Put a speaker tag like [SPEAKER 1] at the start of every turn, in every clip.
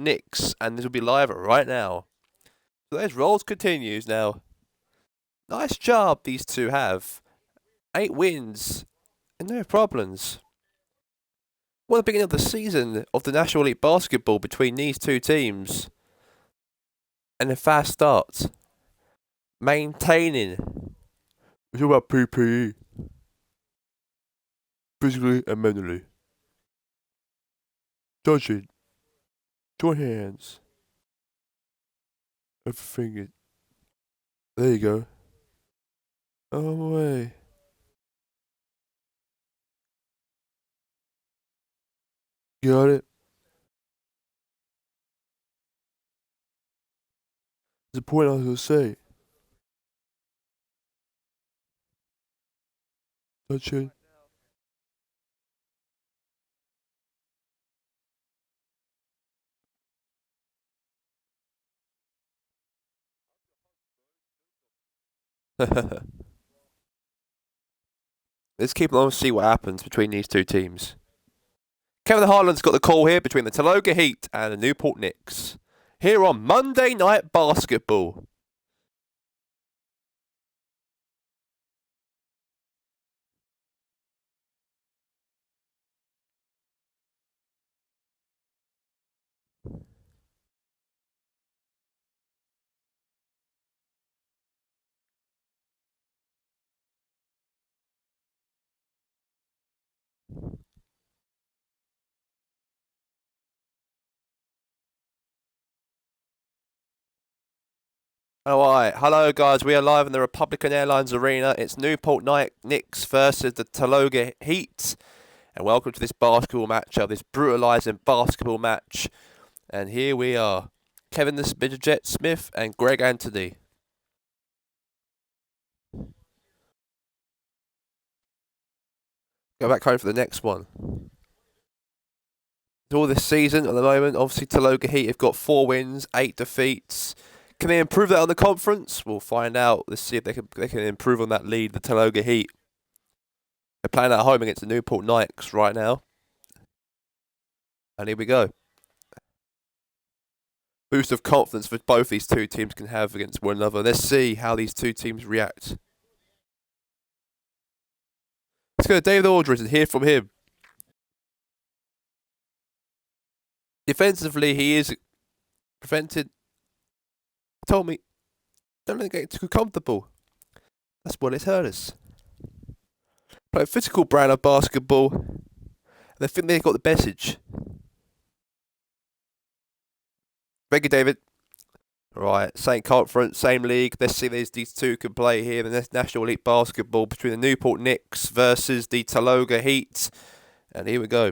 [SPEAKER 1] Knicks, and this will be live right now. So there's Rolls continues now. Nice job these two have. 8 wins and no problems. What the beginning of the season of the National League Basketball between these two teams. And a fast start. Maintaining. It's all about PPE. Physically and mentally. Dodging. Joint hands. Everything is... There you go. Oh my way. Got it. There's a point I was gonna say. Touching. Let's keep on and see what happens between these two teams. Kevin Harlan's got the call here between the Taloga Heat and the Newport Knicks. Here on Monday Night Basketball. Alright, hello guys, we are live in the Republican Airlines Arena. It's Newport Knicks versus the Taloga Heat. And welcome to this basketball matchup, this brutalising basketball match. And here we are, Kevin the Midget Smith and Greg Anthony. Go back home for the next one. All this season at the moment, obviously Taloga Heat have got 4 wins, 8 defeats. Can they improve that on the conference? We'll find out. Let's see if they can improve on that lead, the Taloga Heat. They're playing at home against the Newport Knicks right now. And here we go. Boost of confidence for both these two teams can have against one another. Let's see how these two teams react. Let's go to David Aldridge and hear from him. Defensively, he is prevented. Told me, don't let it get too comfortable. That's what it's hurt us. Play a physical brand of basketball. And they think they've got the message. Thank you, David. Right, same conference, same league. Let's see if these two can play here in the National League Basketball between the Newport Knicks versus the Taloga Heat. And here we go.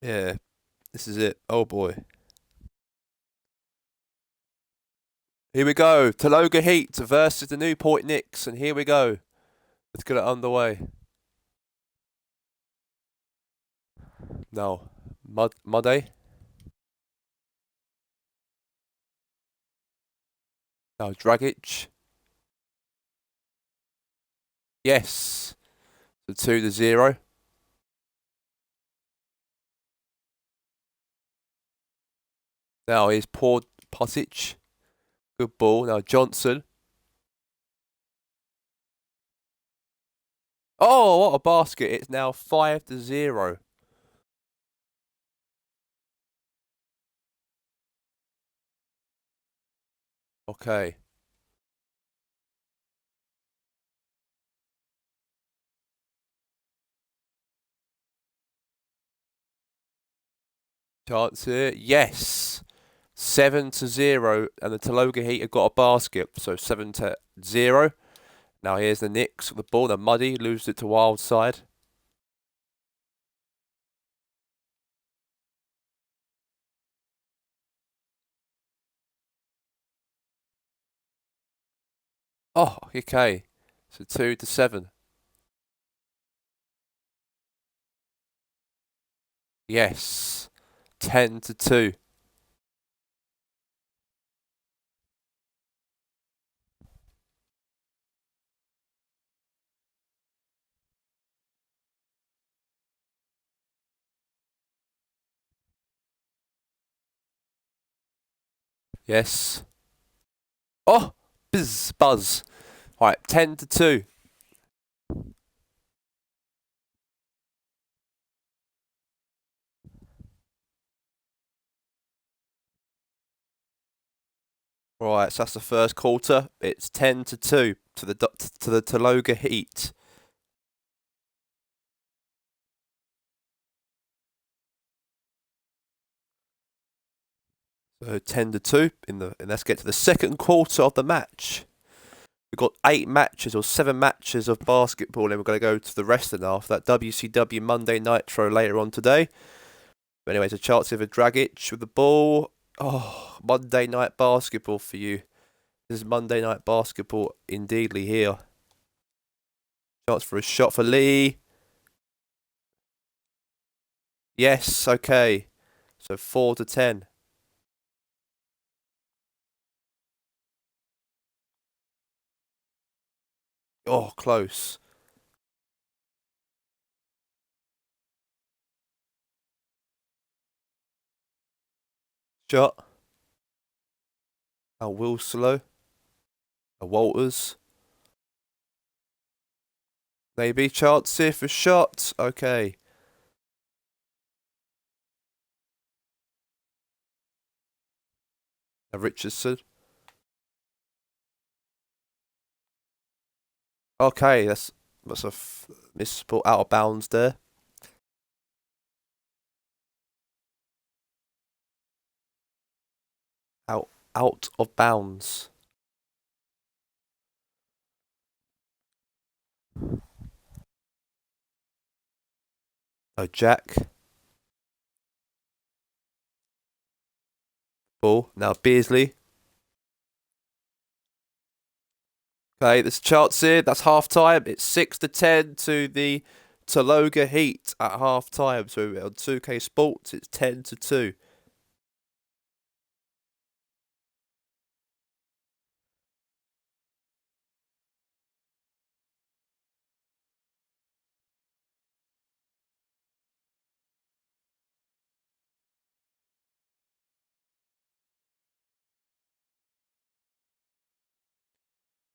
[SPEAKER 1] Yeah, this is it. Oh boy. Here we go. Taloga Heat versus the Newport Knicks. And here we go. Let's get it underway. No. Matchday. No, Dragic. Yes. So 2-0. Now here's poor Posic. Good ball. Now Johnson. Oh, what a basket. It's now 5-0. Okay. Chance here. Yes. 7-0. And the Taloga Heat have got a basket. So 7-0. Now here's the Knicks with the ball. They're muddy. Loses it to Wildside. Oh, okay. So 2-7. Yes. 10-2. Yes. Oh, buzz. Right, 10-2. Right, so that's the first quarter. It's 10-2 to the Taloga Heat. So 10-2 and let's get to the second quarter of the match. We've got 8 matches or 7 matches of basketball, and we're going to go to the rest of after that WCW Monday Nitro later on today. But anyways, a chance of a Dragic with the ball. Oh, Monday Night Basketball for you. This is Monday Night Basketball indeedly here. Chance for a shot for Lee. Yes, okay. So 4-10. Oh, close. Shot. A Wilslow. A Walters. Maybe chance here for shot. Okay. A Richardson. Okay, that's a misspot out of bounds there. Out of bounds. Oh, Jack. Ball. Now Beasley. Okay, there's a chance here. That's half time. It's 6-10 to the Taloga Heat at half time. So on 2K Sports, it's 10-2.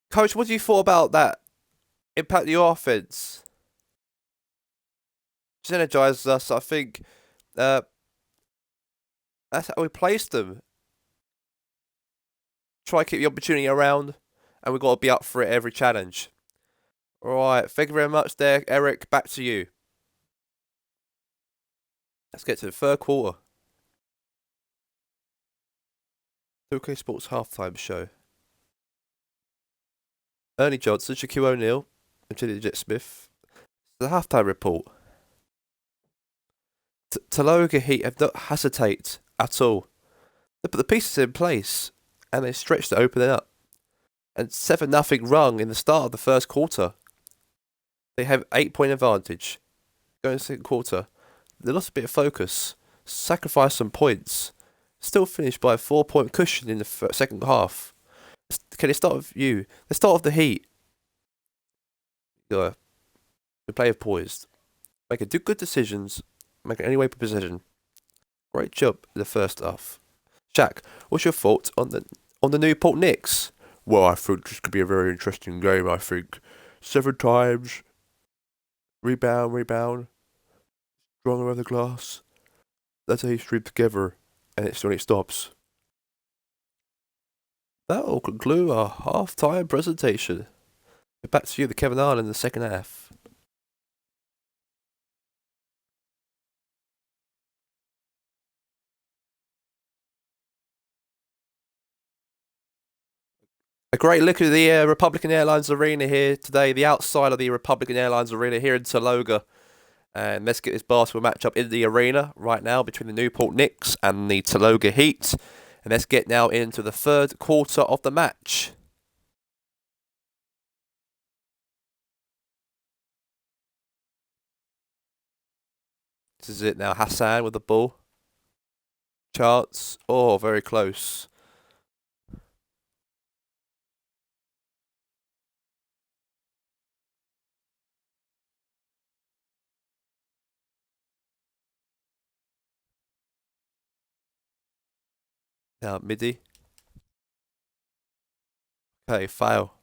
[SPEAKER 1] Coach, what do you thought about that? Impact the offense. Just energized us. I think uh, that's how we placed them. Try to keep the opportunity around, and we've got to be up for it every challenge. All right, thank you very much there, Eric. Back to you. Let's get to the third quarter. 2K Sports halftime show. Ernie Johnson, Shaquille O'Neal, and Julie Jet Smith. The halftime report. Taloga Heat have not hesitate at all. They put the pieces in place, and they stretched to open it up. And 7-0 run in the start of the first quarter. They have 8-point advantage. Going into the second quarter, they lost a bit of focus, sacrificed some points, still finished by a 4-point cushion in the second half. Can they start with you? Let's start with the Heat. We play with poised. Making good decisions, making any way per possession. Great job in the first half. Shaq, what's your thoughts on the Newport Knicks? Well, I think this could be a very interesting game, I think. 7 times. Rebound. Strong around the glass. That's how you stream together, and it's when it stops. That will conclude our half-time presentation. Back to you, the Kevin Arlen, in the second half. A great look at the Republican Airlines Arena here today, the outside of the Republican Airlines Arena here in Taloga. And let's get this basketball matchup in the arena right now between the Newport Knicks and the Taloga Heat. And let's get now into the third quarter of the match. This is it now, Hassan with the ball. Chance. Oh, very close. Now, midi. Okay, fail.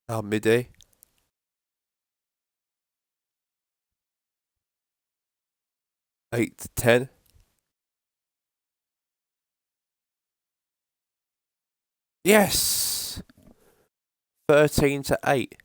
[SPEAKER 1] Now, midi. 8 to 10. Yes! 13 to 8.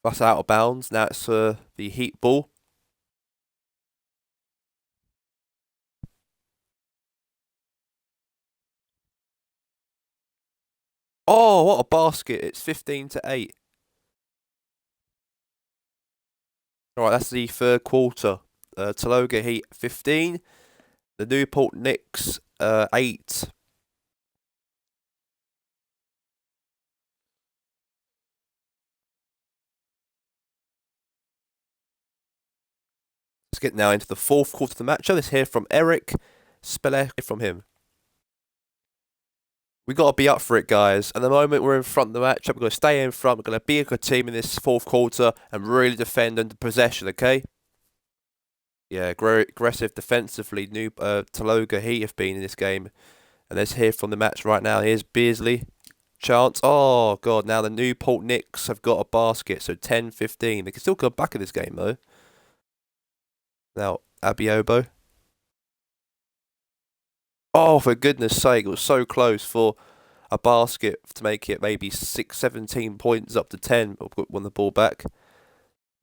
[SPEAKER 1] That's out of bounds. Now it's the Heat ball. Oh, what a basket. It's 15 to 8. Alright, that's the third quarter. Taloga Heat 15. The Newport Knicks 8. Let's get now into the fourth quarter of the matchup. Let's hear from Eric. Spell from him. We got to be up for it, guys. At the moment, we're in front of the matchup. We're going to stay in front. We're going to be a good team in this fourth quarter and really defend under possession, okay? Yeah, aggressive defensively. New Taloga Heat have been in this game. And let's hear from the match right now. Here's Beasley. Chance. Oh, God. Now the Newport Knicks have got a basket. So 10-15. They can still come back in this game, though. Now, Abiobo. Oh, for goodness sake. It was so close for a basket to make it maybe 17 points up to 10. Won the ball back.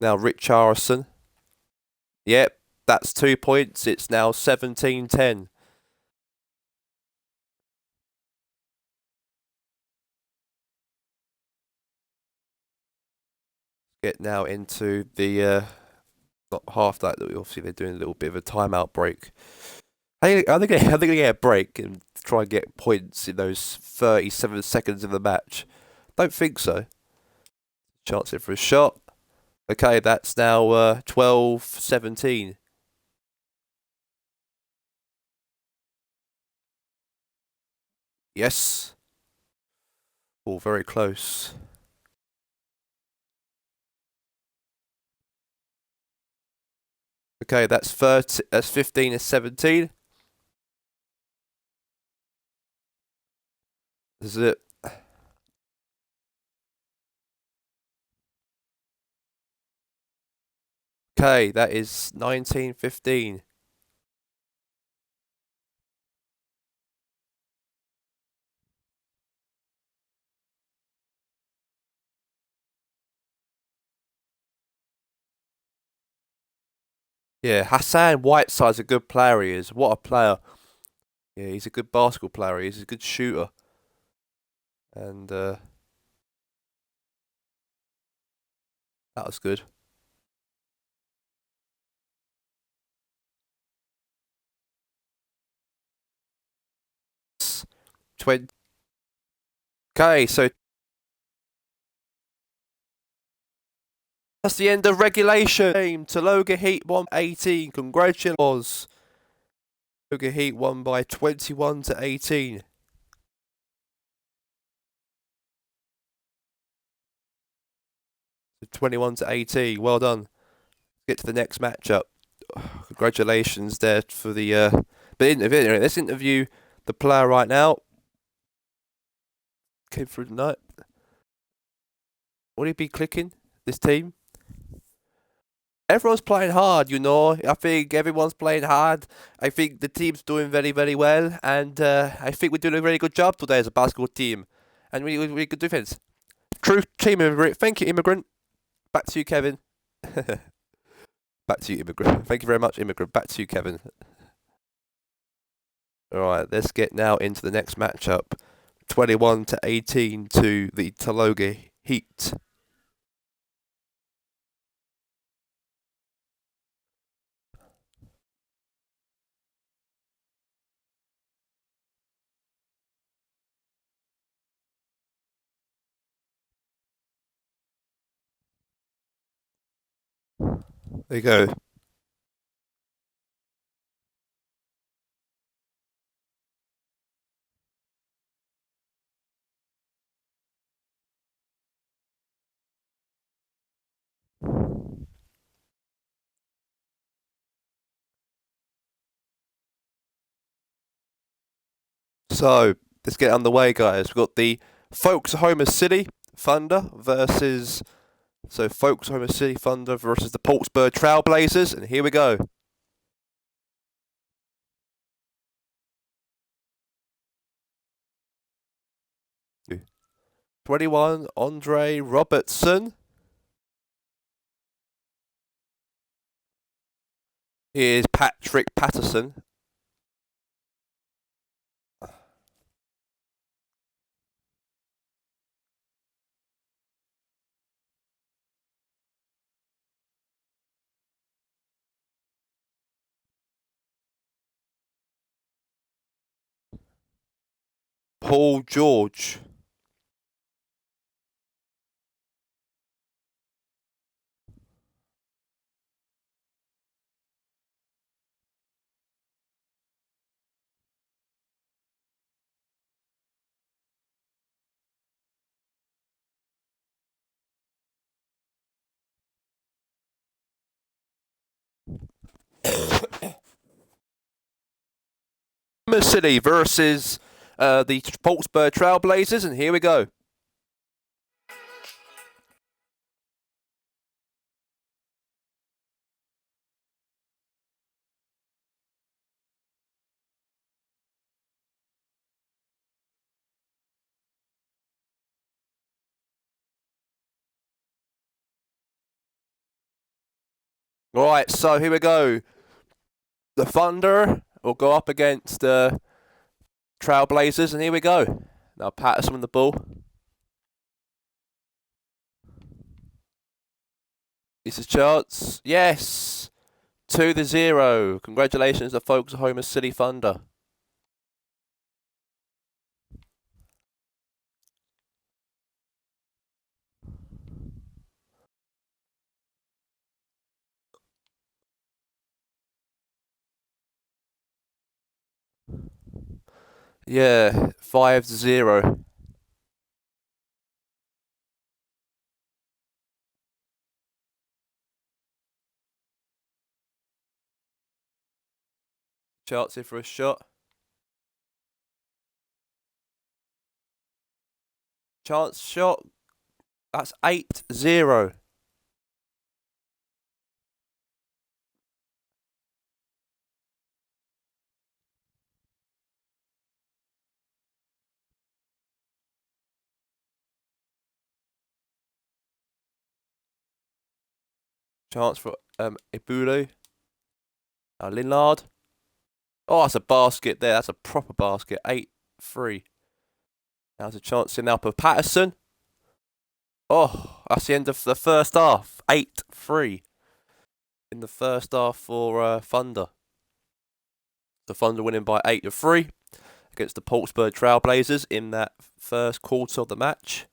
[SPEAKER 1] Now, Richarlison. Yep, that's 2 points. It's now 17-10. Get now into the not half that. Obviously, they're doing a little bit of a timeout break. I think they get a break and try and get points in those 37 seconds of the match. Don't think so. Chance it for a shot. Okay, that's now 12-17. Yes. Oh, very close. Okay, that's 30. That's 15-17. This is it. Okay, that is 19-15. Yeah, Hassan Whiteside's a good player. He is. What a player. Yeah, he's a good basketball player. He's a good shooter. And that was good. 20. Okay, so that's the end of regulation. Game Taloga Heat 118. Congratulations. Taloga Heat won by 21-18. 21-18. Well done. Get to the next matchup. Congratulations there for the but let's interview the player right now. Came through tonight. Will he be clicking this team? Everyone's playing hard, you know. I think everyone's playing hard. I think the team's doing very, very well, and I think we're doing a very good job today as a basketball team, and really good defense. True team immigrant. Thank you, immigrant. Back to you, Kevin. Back to you, immigrant. Thank you very much, immigrant. Back to you, Kevin. Alright, let's get now into the next matchup. 21-18 to the Taloga Heat. There you go. So, let's get underway, guys. We've got the Folks-Homer City Thunder versus... So, Folks-Homer City Thunder versus the Portsburg Trailblazers. And here we go. 21, Andre Robertson. Here's Patrick Patterson. Paul George. City versus the Portsburg Trailblazers, and here we go. Right, so here we go. The Thunder will go up against the Trailblazers, and here we go. Now Patterson with the ball. This is chance. Yes! 2-0. Congratulations to folks at Homer City Thunder. Yeah, 5-0. Chance here for a shot. Chance shot. That's 8-0. Chance for Ibulu. Lillard. Oh, that's a basket there. That's a proper basket. 8-3. Now there's a chance in now for Patterson. Oh, that's the end of the first half. 8-3 in the first half for Thunder. The Thunder winning by 8-3 against the Portsburg Trailblazers in that first quarter of the match.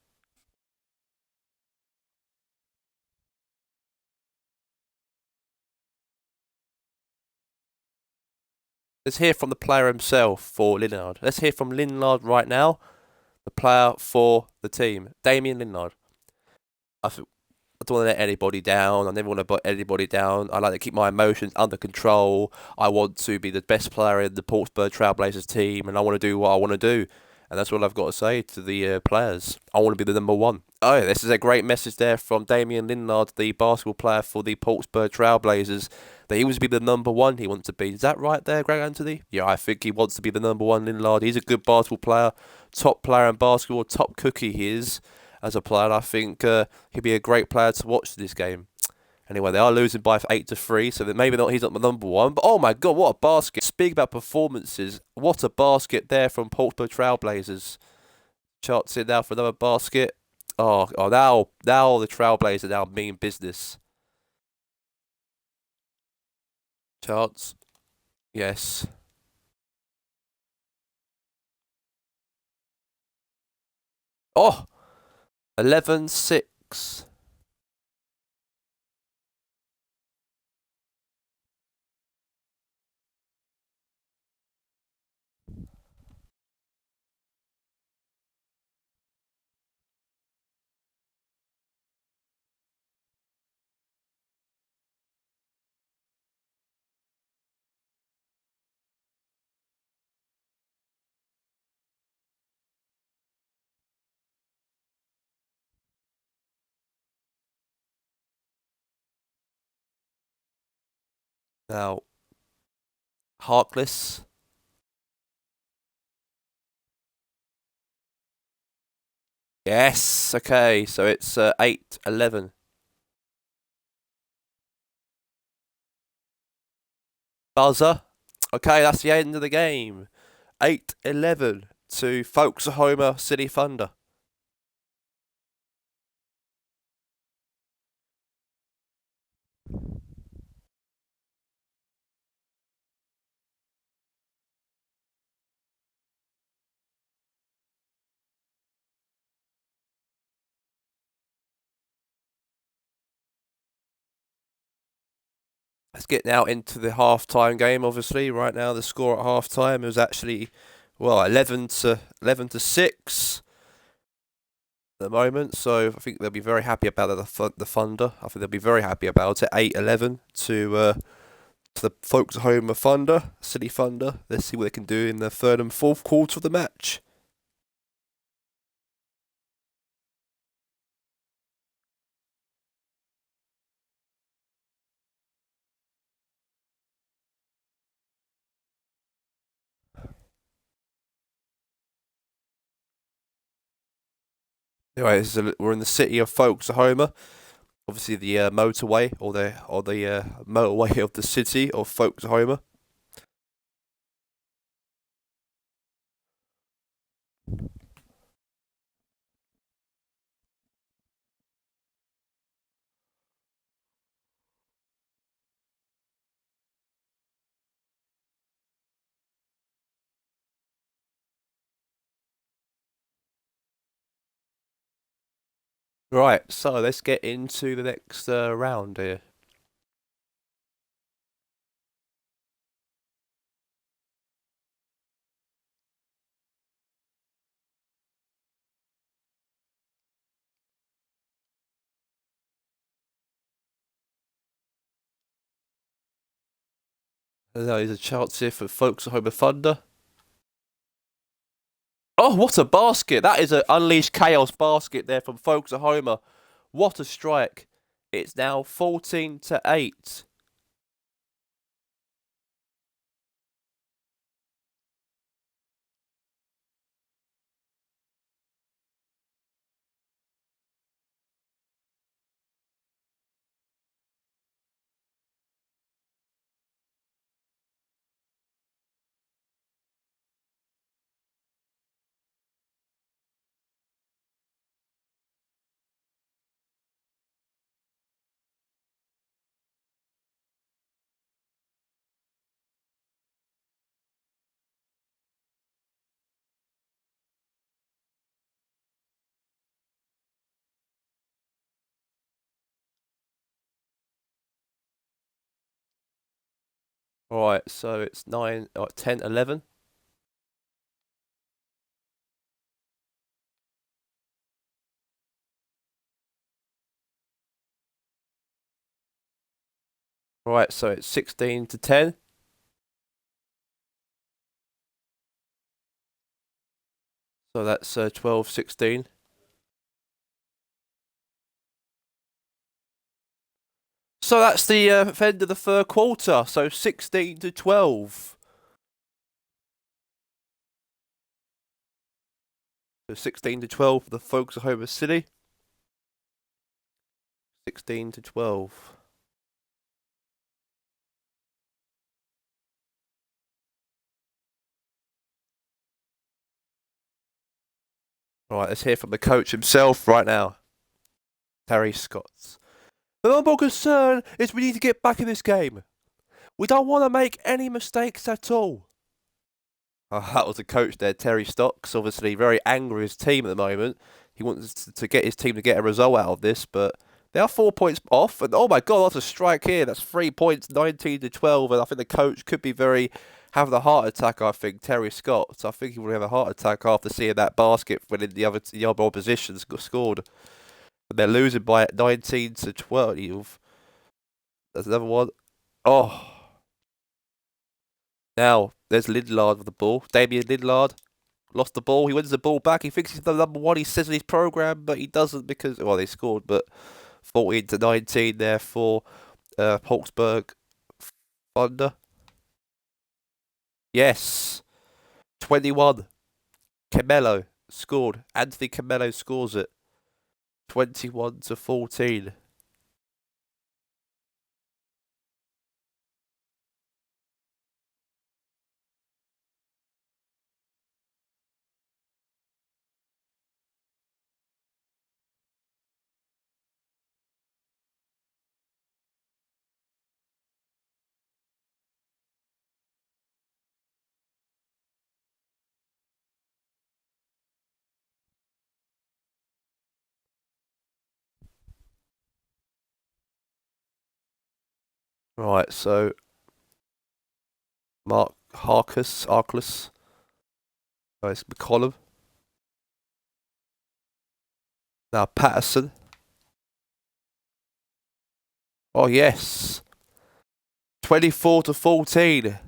[SPEAKER 1] Let's hear from the player himself for Lillard. Let's hear from Lillard right now, the player for the team, Damian Lillard. I don't want to let anybody down. I never want to put anybody down. I like to keep my emotions under control. I want to be the best player in the Portsburg Trailblazers team, and I want to do what I want to do. And that's all I've got to say to the players. I want to be the number one. Oh, this is a great message there from Damian Lillard, the basketball player for the Portsburg Trailblazers, that he wants to be the number one he wants to be. Is that right there, Greg Anthony? Yeah, I think he wants to be the number one, Lillard. He's a good basketball player, top player in basketball, top cookie he is as a player. I think he'd be a great player to watch this game. Anyway, they are losing by 8-3, so that maybe not he's not the number one. But oh my god, what a basket! Speak about performances. What a basket there from Portsmouth Trailblazers. Charts in now for another basket. Now the Trailblazers now mean business. Charts, yes. Oh, 11-6. Now, Harkless. Yes, okay, so it's 8-11. Buzzer. Okay, that's the end of the game. 8-11 to Folkestone City Thunder. Let's get now into the half-time game. Obviously, right now the score at half-time was actually, well, 11-6 at the moment. So I think they'll be very happy about the Thunder. I think they'll be very happy about it. 8-11 to the Folkestone Thunder, City Thunder. Let's see what they can do in the third and fourth quarter of the match. Anyway, we're in the city of Folkestone. Obviously, the motorway or the motorway of the city of Folkestone. Right, so let's get into the next round here. There's a chance here for Folkestone Thunder. Oh, what a basket! That is an Unleashed Chaos basket there from Folkestone. What a strike! It's now 14-8. Right, so it's 10-11. Right, so it's 16-10. So that's 12-16. So that's the end of the third quarter. So 16-12. So 16-12 for the Folkestone City. 16-12. Right, let's hear from the coach himself right now, Terry Scott. The number one concern is we need to get back in this game. We don't want to make any mistakes at all. That was the coach there, Terry Stocks. Obviously, very angry with his team at the moment. He wants to get his team to get a result out of this, but they are 4 points off. And oh my God, that's a strike here. That's 3 points, 19-12. And I think the coach could be having a heart attack. I think Terry Scott. So I think he will have a heart attack after seeing that basket when the other opposition scored. And they're losing by 19-12. That's another one. Oh. Now, there's Lillard with the ball. Damian Lillard lost the ball. He wins the ball back. He thinks he's the number one, he says in his program, but he doesn't because, well, they scored, but 14-19 there for Hawksburg Thunder. Yes. 21. Camelo scored. Anthony Camelo scores it. 21-14. Right, so Mark Arkless. Oh, it's McCollum. Now Patterson. Oh, yes. 24-14.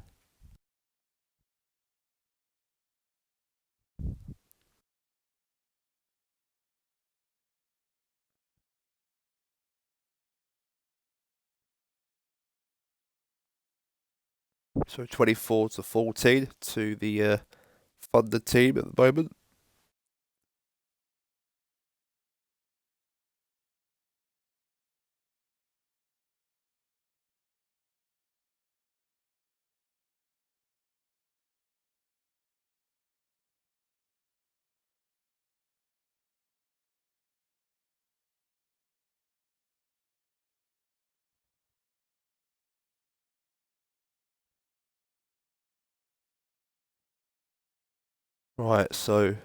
[SPEAKER 1] So 24-14 to the Thunder team at the moment. Right, so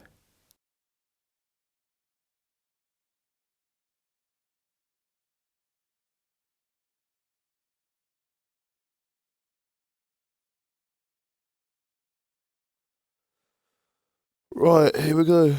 [SPEAKER 1] right, here we go.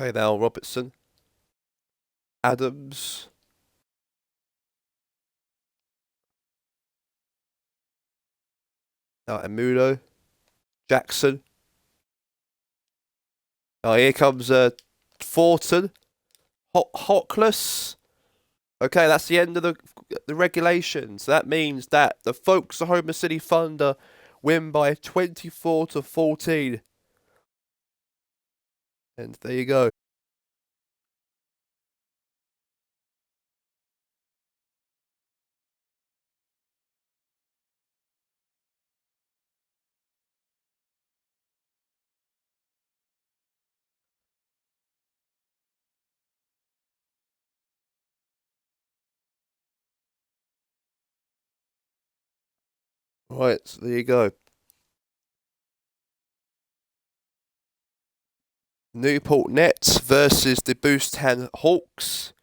[SPEAKER 1] Okay, now Robertson, Adams, now Amudo, Jackson. Oh, here comes Thornton, Hockless. Okay, that's the end of the regulations. That means that the Oklahoma City Thunder win by 24-14. And there you go. Right, so there you go. Newport Nets versus the Boostan Hawks.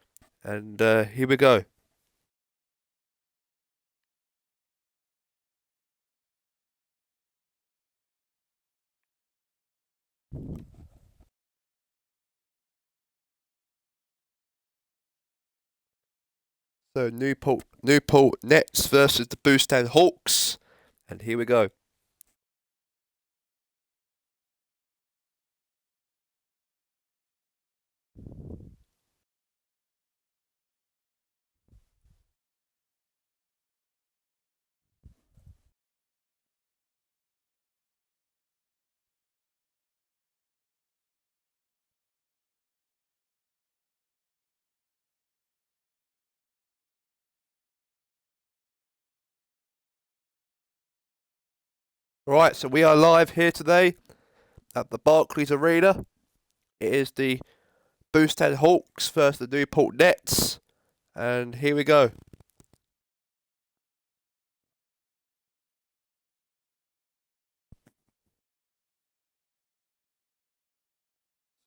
[SPEAKER 1] And here we go. So Newport Nets versus the Boostan Hawks. And here we go. Right, so we are live here today at the Barclays Arena. It is the Boosted Hawks versus the Newport Nets, and here we go.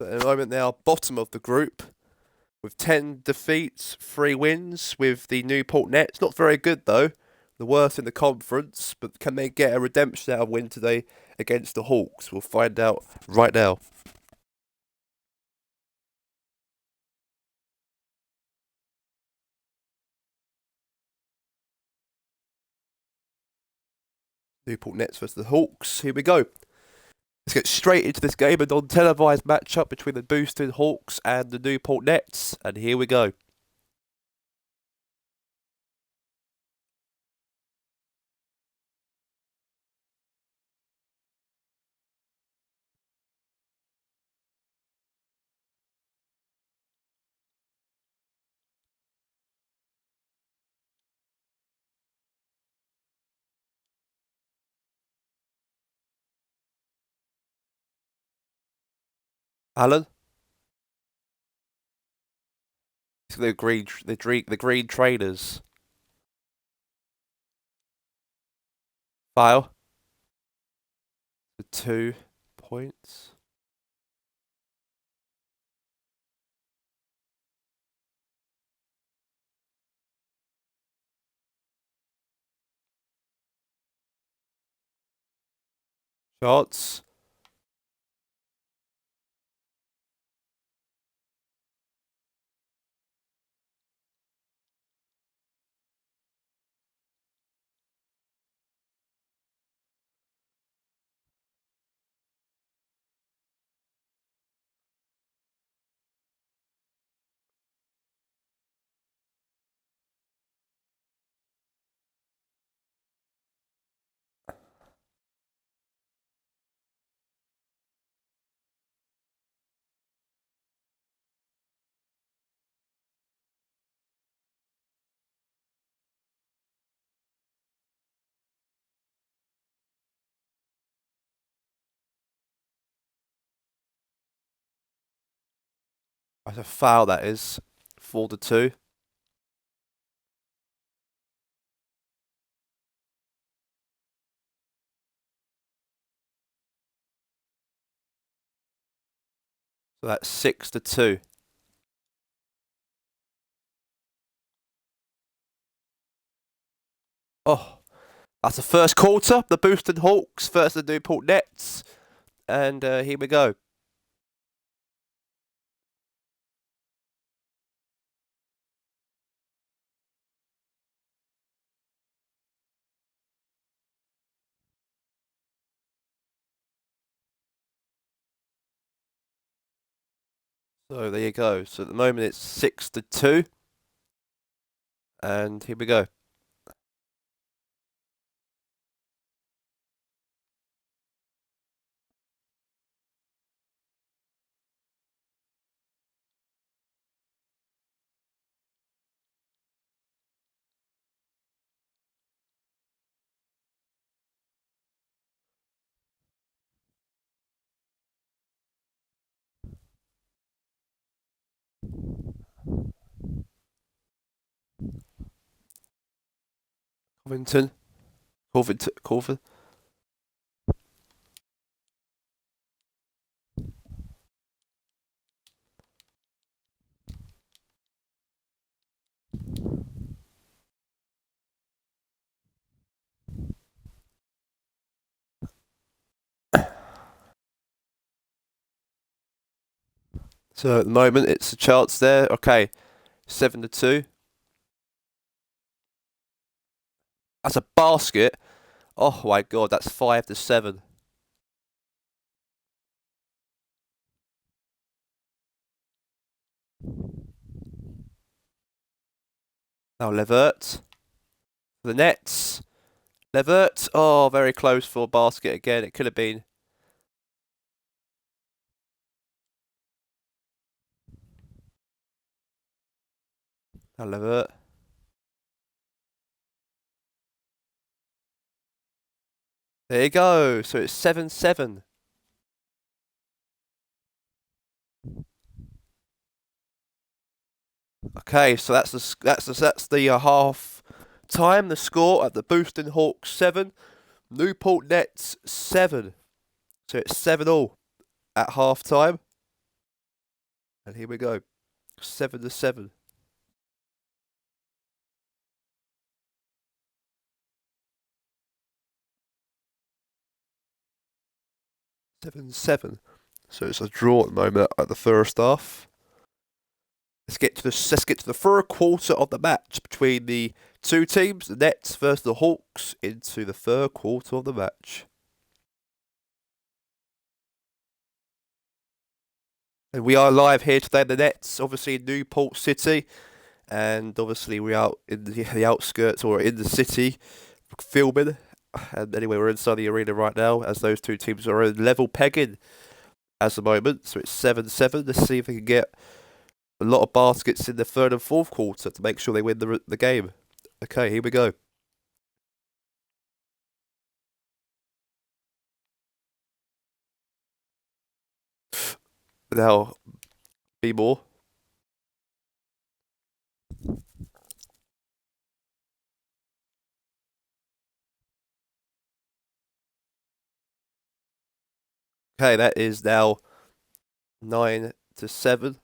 [SPEAKER 1] So at the moment they are bottom of the group with 10 defeats, 3 wins with the Newport Nets. Not very good though, the worst in the conference, but can they get a redemption out of win today against the Hawks? We'll find out right now. Newport Nets versus the Hawks. Here we go. Let's get straight into this game, a non-televised matchup between the Boosted Hawks and the Newport Nets, and here we go. Alan, it's the green trainers. File for 2 points. Shots. That's a foul, that is. 4-2. So that's 6-2. Oh, that's the first quarter. The Boosted Hawks versus the Newport Nets. And here we go. So there you go. So at the moment it's 6-2. And here we go. Covington. Corvin. So at the moment it's a chance there. Okay. 7-2. That's a basket. Oh my god, that's 5-7. Now Levert. The Nets. Levert. Oh, very close for a basket again. It could have been. Now Levert. I There you go. So it's 7-7. Okay, so that's the half time. The score at the Boosting Hawks 7, Newport Nets 7. So it's 7-all at half time. And here we go, 7-7. 7-7. So it's a draw at the moment at the first half. Let's get to the third quarter of the match between the two teams, the Nets versus the Hawks, into the third quarter of the match. And we are live here today, the Nets, obviously in Newport City, and obviously we're out in the outskirts or in the city filming. And anyway, we're inside the arena right now as those two teams are in level pegging at the moment. So it's 7-7. Let's see if we can get a lot of baskets in the third and fourth quarter to make sure they win the game. Okay, here we go. Now, be more. Okay, that is now 9-7. So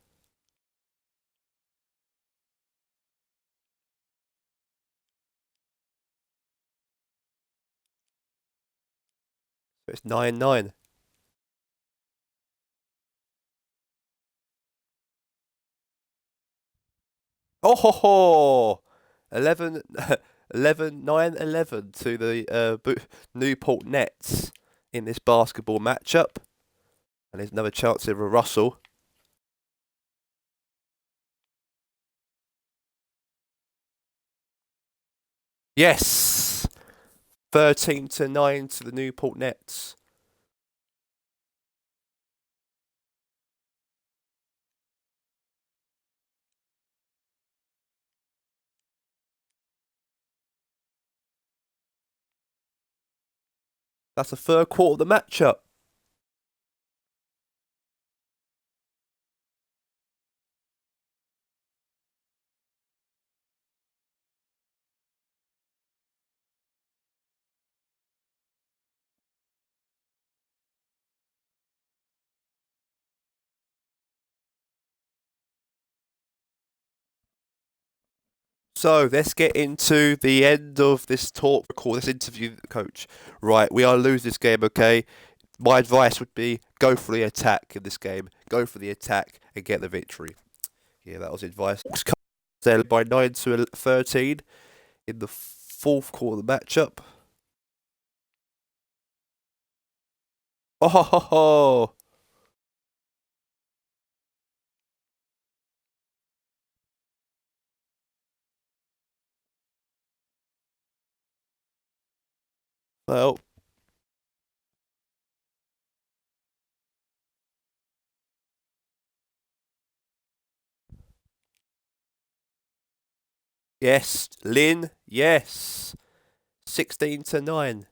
[SPEAKER 1] it's 9-9. Oh ho ho! 11, 11, 9-11 to the Newport Nets in this basketball matchup. And there's another chance of a Russell. Yes! 13-9 to the Newport Nets. That's the third quarter of the matchup. So let's get into the end of this talk, record this interview, coach. Right, we are losing this game, okay? My advice would be go for the attack in this game. Go for the attack and get the victory. Yeah, that was advice. They're by 9-13 in the fourth quarter of the matchup. Oh ho ho ho! Well, yes, Lynn, yes. 16-9.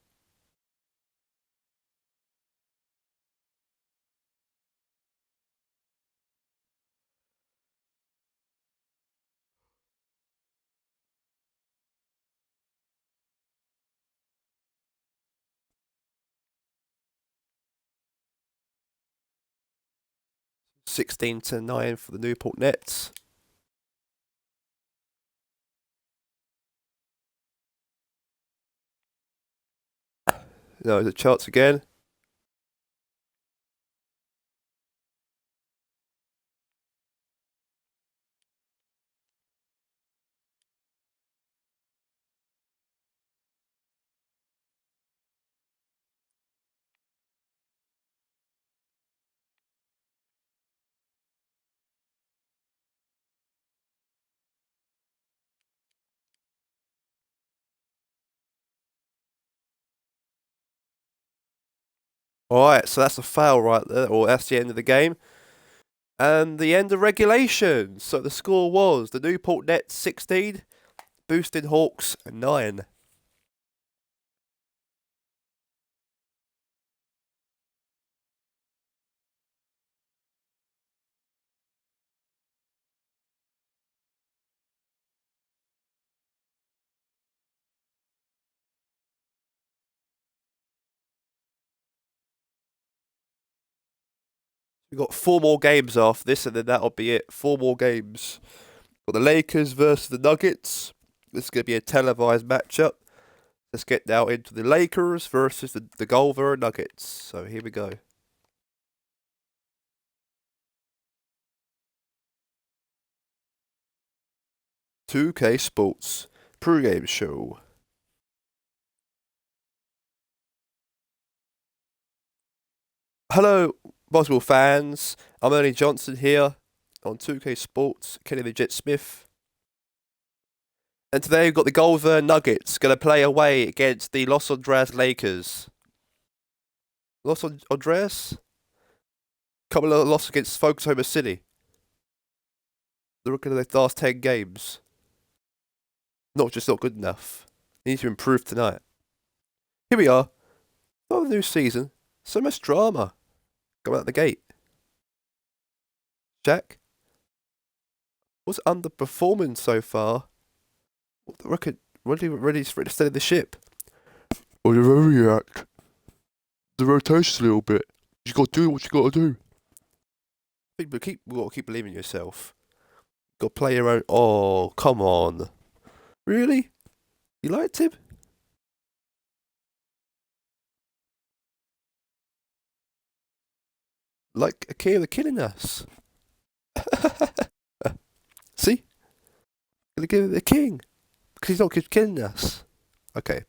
[SPEAKER 1] 16-9 for the Newport Nets. No, the chance again. Alright, so that's a foul right there, or that's the end of the game. And the end of regulation. So the score was the Newport Nets 16, Boosting Hawks 9. We've got 4 more games after this, and then that'll be it. 4 more games. Got the Lakers versus the Nuggets. This is going to be a televised matchup. Let's get now into the Lakers versus the Golden Nuggets. So here we go. "2K Sports Pre-Game Show." Hello, Boswell fans. I'm Ernie Johnson here on 2K Sports, Kenny the Jet Smith. And today we've got the Golden Nuggets going to play away against the Los Angeles Lakers. Los Angeles? Couple of loss against Oklahoma City. They're looking at their last 10 games. Not good enough. They need to improve tonight. Here we are. Oh, the new season. So much drama. Coming out the gate. Jack? What's underperforming so far? What the record? Ready to steady the ship. Oh, you overreact. The rotation's a little bit. You gotta do what you gotta do. We gotta keep believing in yourself. Gotta play your own. Oh, come on. Really? You liked him? Like a killer killing us. See? Gonna give it the king. Because he's not killing us. Okay.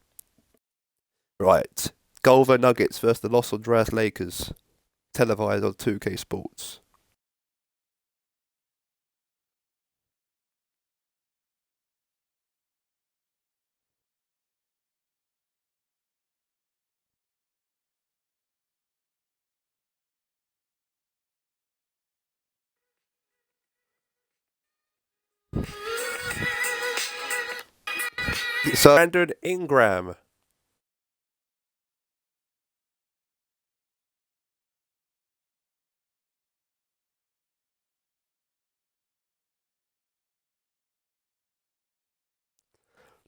[SPEAKER 1] Right. Golden Nuggets versus the Los Angeles Lakers. Televised on 2K Sports. So, Brandon Ingram.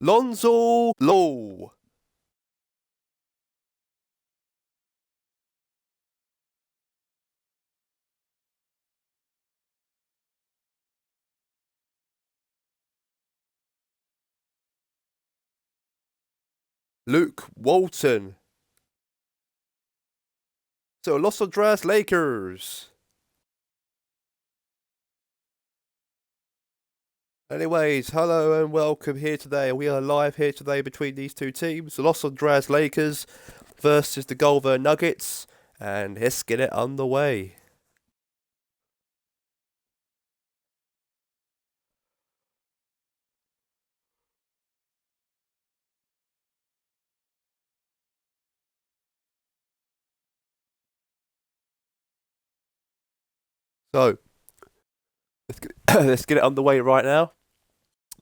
[SPEAKER 1] Lonzo Low. Luke Walton. So, Los Angeles Lakers. Anyways, hello and welcome here today. We are live here today between these two teams. The Los Angeles Lakers versus the Golden Nuggets. And let's get it underway. So, let's get it underway right now.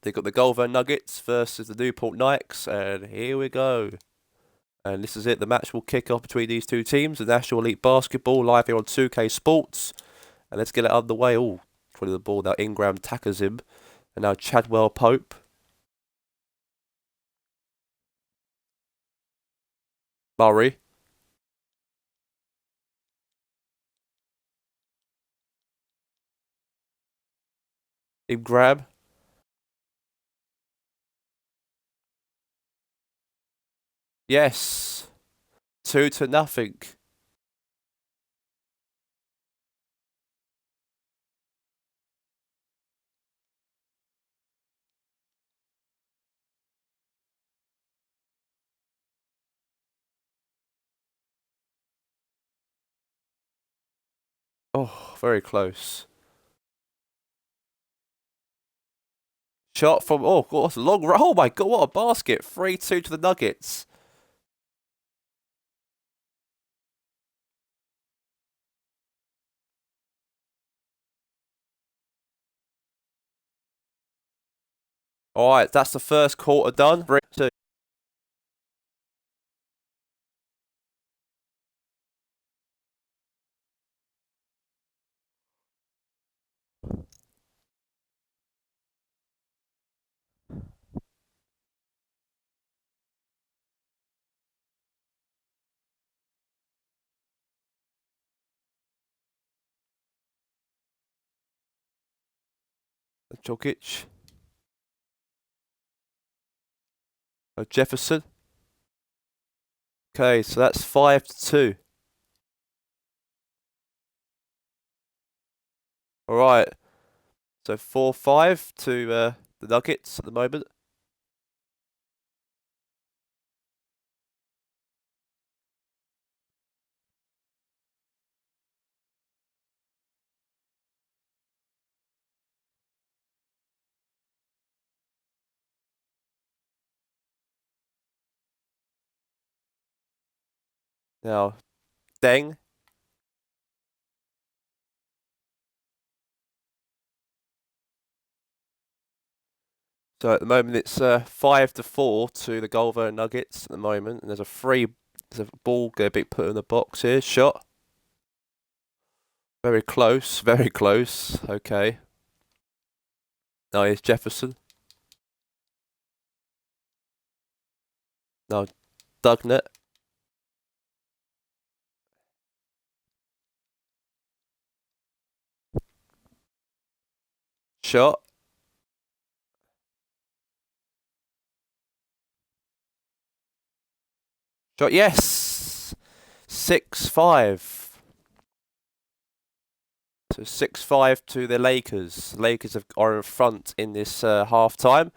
[SPEAKER 1] They've got the Golden Nuggets versus the Newport Knights, and here we go. And this is it. The match will kick off between these two teams. The National Elite Basketball live here on 2K Sports. And let's get it underway. Oh, trying the ball now. Ingram tackles him. And now Chadwell Pope. Murray. Ingram. Yes. 2-0. Oh, very close. Shot from, oh, what a long, oh my God, what a basket. 3-2 to the Nuggets. All right, that's the first quarter done. 3-2. Jokic. Jefferson. Okay, so that's 5-2. All right. So 4-5 to the Nuggets at the moment. Now, Deng. So at the moment it's 5-4 to the Golden Nuggets at the moment, and there's a ball going to be put in the box here. Shot. Very close, very close. Okay. Now here's Jefferson. Now Dugnet. Shot. Shot. Yes. 6-5. So 6-5 to the Lakers. Are in front in this half time.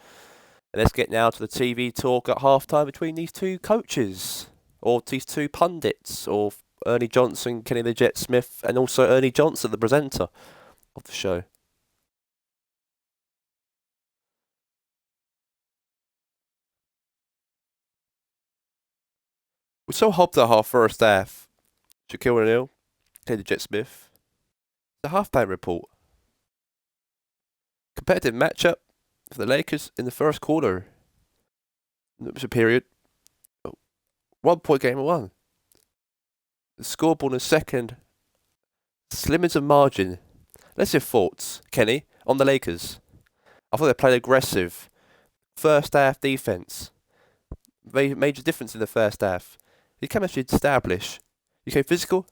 [SPEAKER 1] And let's get now to the TV talk at half time between these two coaches, or these two pundits, or Ernie Johnson, Kenny the Jet Smith, and also Ernie Johnson, the presenter of the show. We saw Hobbs at half first half. Shaquille O'Neal, Kenny the Jet Smith. The halftime report. Competitive matchup for the Lakers in the first quarter. It was a period. 1 point game at one. The scoreboard in the second. Slim as a margin. Let's your thoughts, Kenny, on the Lakers. I thought they played aggressive. First half defense. Major difference in the first half. The chemistry established. You came physical.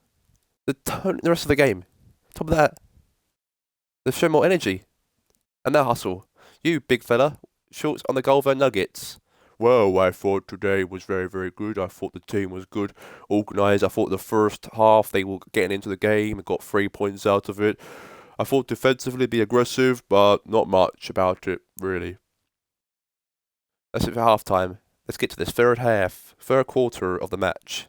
[SPEAKER 1] The rest of the game. Top of that, they show more energy. And now hustle. You, big fella, shorts on the Golden Nuggets. Well, I thought today was very, very good. I thought the team was good, organised. I thought the first half they were getting into the game and got 3 points out of it. I thought defensively be aggressive, but not much about it, really. That's it for half time. Let's get to this third quarter of the match.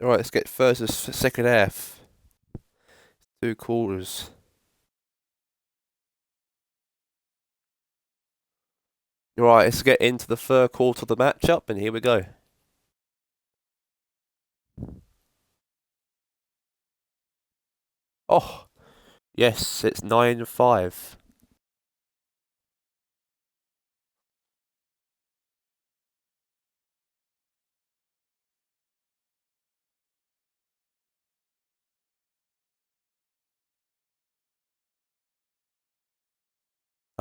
[SPEAKER 1] Alright, let's get first the second half. 2 quarters. Alright, let's get into the third quarter of the matchup, and here we go. Oh, yes, it's 9-5.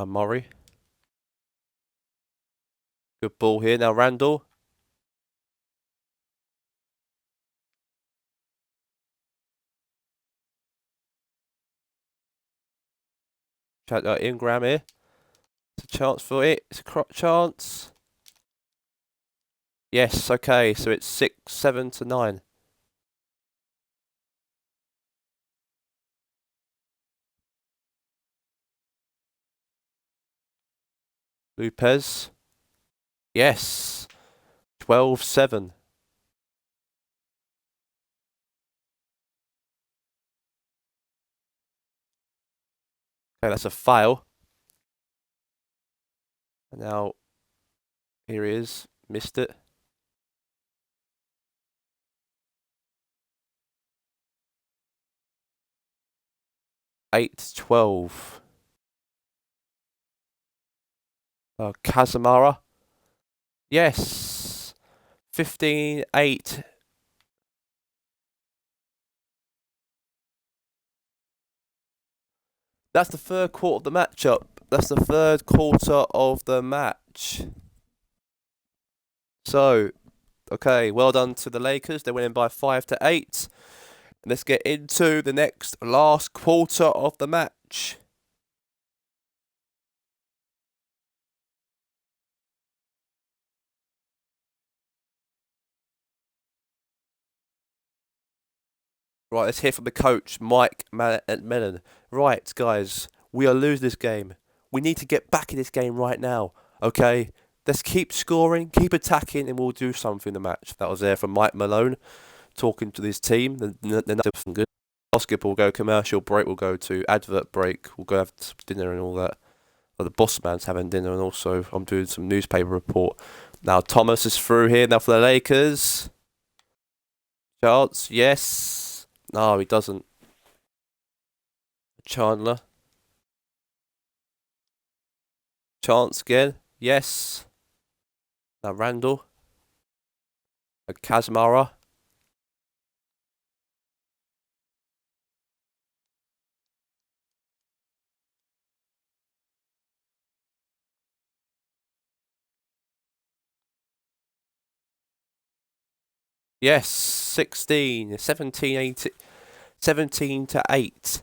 [SPEAKER 1] Murray. Good ball here. Now Randall. Shout out Ingram here. It's a chance for it. It's a chance. Yes, okay, so it's 6-7-9. Lopez. Yes. 12-7. Okay, that's a foul. And now, here he is. Missed it. Eight 12. Casamara. Yes. 15-8. That's the third quarter of the matchup. that's the third quarter of the match. So, okay, well done to the Lakers. They're winning by 5-8. Let's get into the last quarter of the match. Right, let's hear from the coach, Mike Mellon. Right, guys, we are losing this game. We need to get back in this game right now, okay? Let's keep scoring, keep attacking, and we'll do something in the match. That was there from Mike Malone talking to his team. They're not some good. Basketball will go commercial break, we'll go to advert break, we'll go have some dinner and all that. Well, the boss man's having dinner, and also I'm doing some newspaper report. Now, Thomas is through here, now for the Lakers. Chance, yes. No, he doesn't. Chandler. Chance again. Yes. Now Randall. And Kazmara. Yes. 16. 17, 18, 17-8.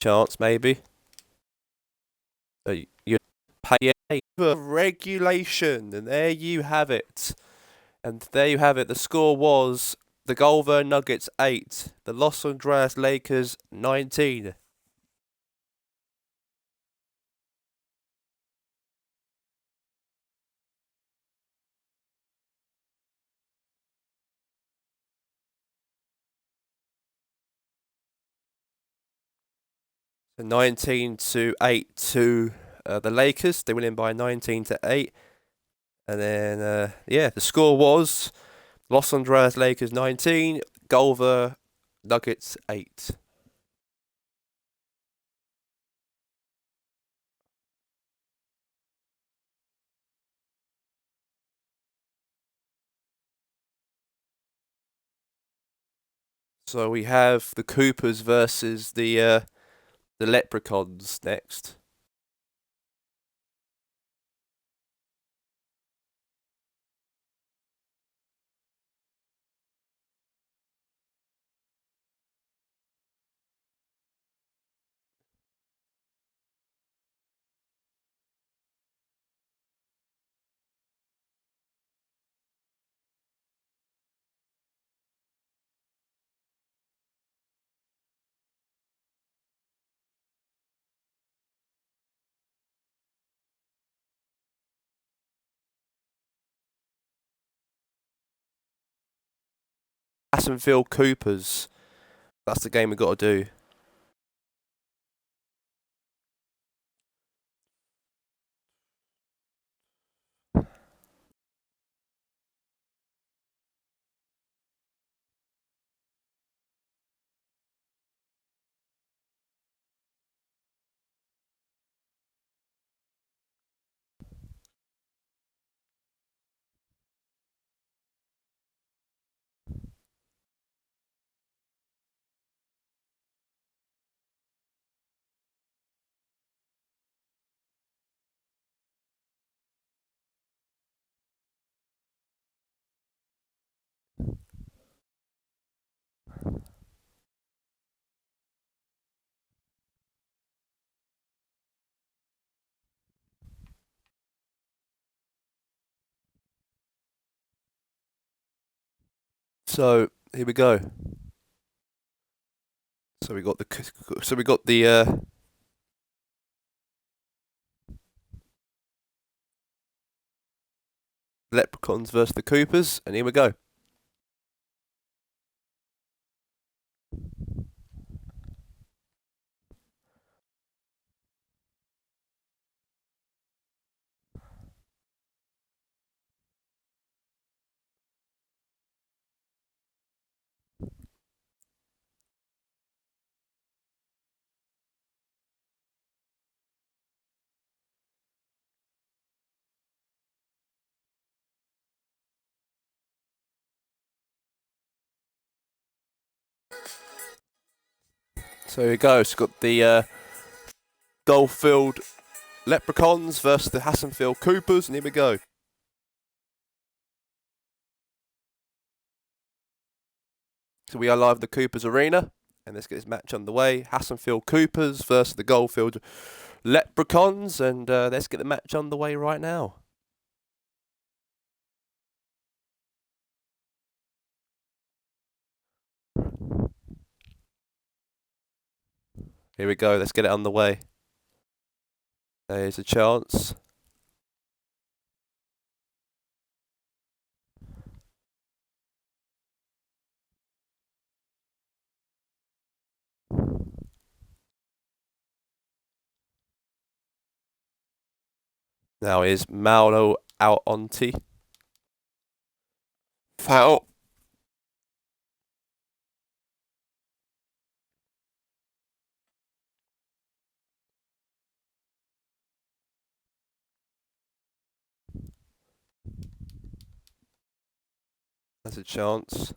[SPEAKER 1] Chance, maybe. You pay for regulation. And there you have it. And there you have it. The score was the Golden Nuggets 8. The Los Angeles Lakers 19. So 19-8 to the Lakers. They went in by 19-8. And then, yeah, the score was Los Angeles Lakers 19, Golden Nuggets 8. So we have the Coopers versus the Leprechauns next. Assenville Coopers. That's the game we got to do. So here we go. So we got the Leprechauns versus the Coopers, and here we go. So here we go. It's got the Goldfield Leprechauns versus the Hassenfield Coopers, and here we go. So we are live at the Coopers Arena, and let's get this match underway. Hassenfield Coopers versus the Goldfield Leprechauns, and let's get the match underway right now. Here we go, let's get it underway. There's a chance. Now is Mauro out on tee. Foul. That's a chance.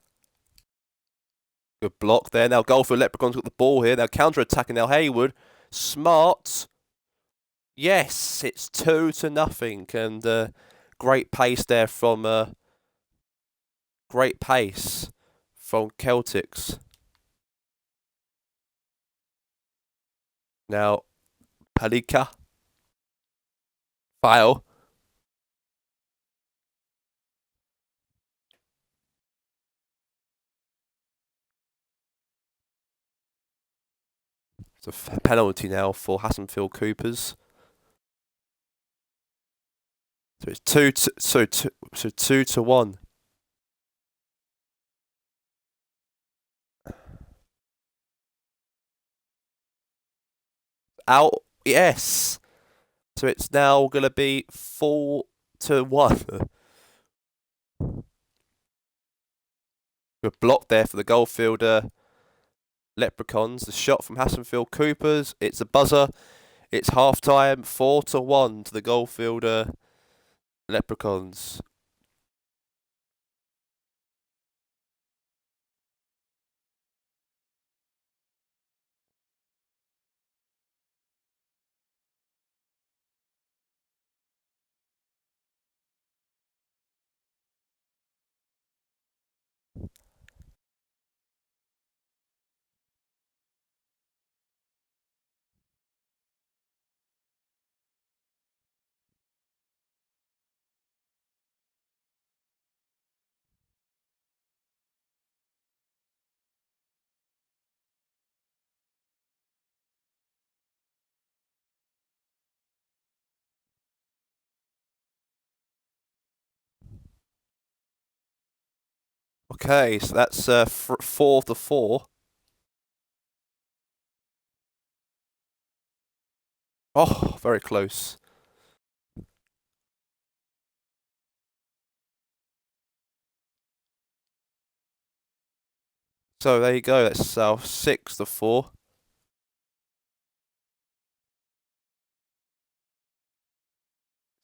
[SPEAKER 1] Good block there. Now Goldfield Leprechauns got the ball here. Now counter-attacking now Hayward. Smart. Yes, it's 2-0, and great pace there from Celtics. Now Palika. Foul. It's a penalty now for Hassenfield Coopers. So it's 2-1. Out. Yes. So it's now gonna be 4-1. Good block there for the Goldfield Leprechauns. The shot from Hassenfield Coopers. It's a buzzer. It's half time. 4-1 to the Goldfield Leprechauns. Okay, so that's 4-4. Oh, very close. So there you go. That's 6-4.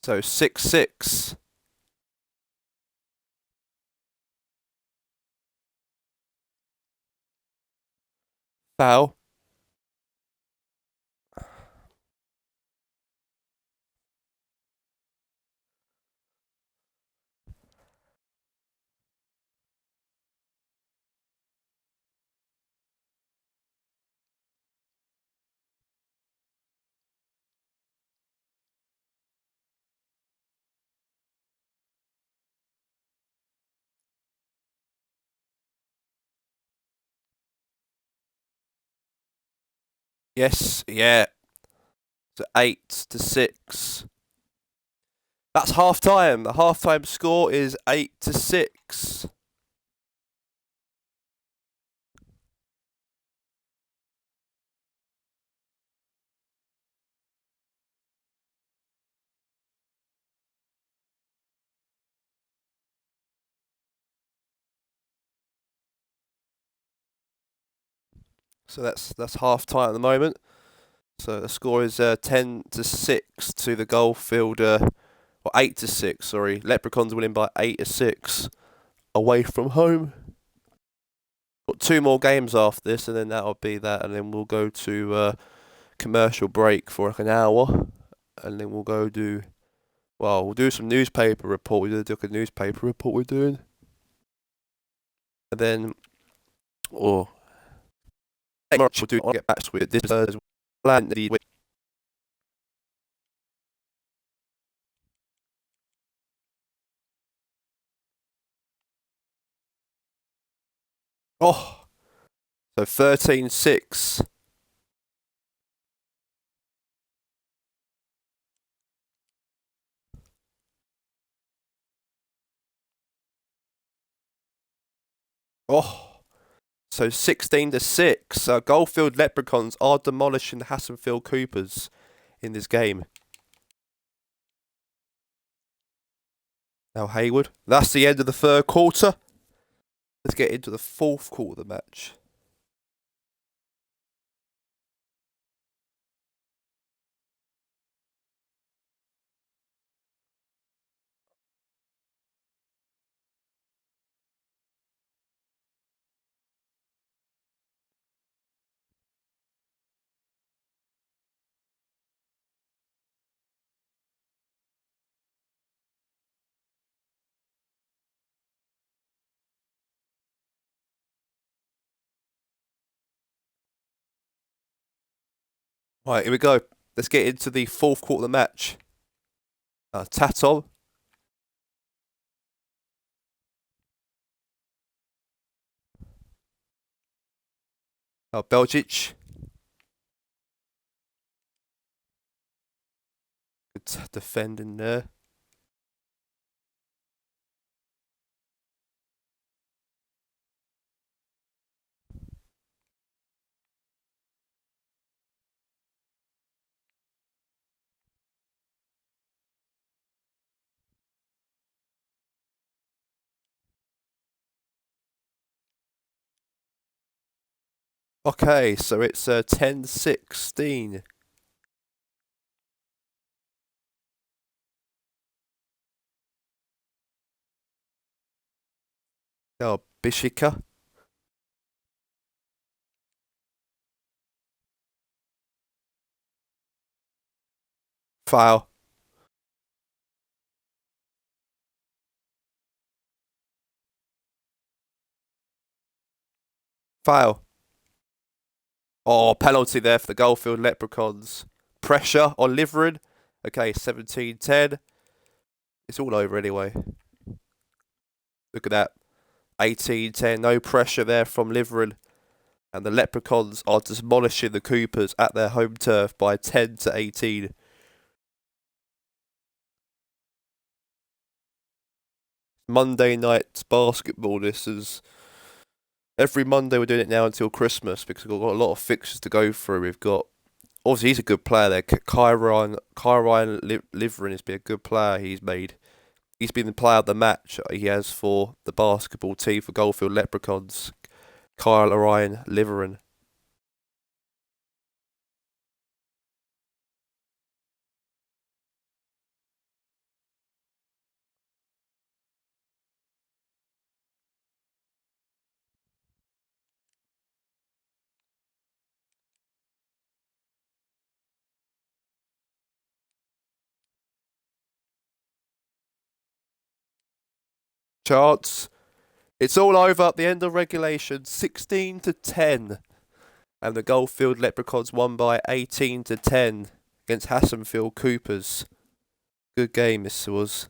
[SPEAKER 1] So 6-6. Foul. Yes, yeah. So 8-6. That's half time. The half time score is 8-6. So that's half time at the moment. So the score is 10-6 to the Goldfield, or 8-6. Sorry, Leprechauns winning by 8-6 away from home. Got 2 more games after this, and then that'll be that, and then we'll go to commercial break for like an hour, and then we'll go do. Well, we'll do some newspaper report. We did like a newspaper report we're doing, and then or we'll do get back with this plan. Oh, so 13-6. Oh, so 16-6. Goldfield Leprechauns are demolishing the Hassenfield Coopers in this game. Now Hayward. That's the end of the third quarter. Let's get into the fourth quarter of the match. Right, here we go. Let's get into the fourth quarter of the match. Tatom. Belgic. Good defending there. Okay, so it's 10-16. Bishika. Foul. Foul. Oh, penalty there for the Goldfield Leprechauns. Pressure on Liverin. Okay, 17-10. It's all over anyway. Look at that. 18-10. No pressure there from Liverin. And the Leprechauns are demolishing the Coopers at their home turf by 10-18. Monday night basketball. This is every Monday. We're doing it now until Christmas because we've got a lot of fixtures to go through. We've got obviously he's a good player there. Kyron Liverin has been a good player. He's been the player of the match. He has for the basketball team for Goldfield Leprechauns. Kyle Orion Liverin. Chance. It's all over at the end of regulation. 16-10. And the Goldfield Leprechauns won by 18-10 against Hassenfield Coopers. Good game this was.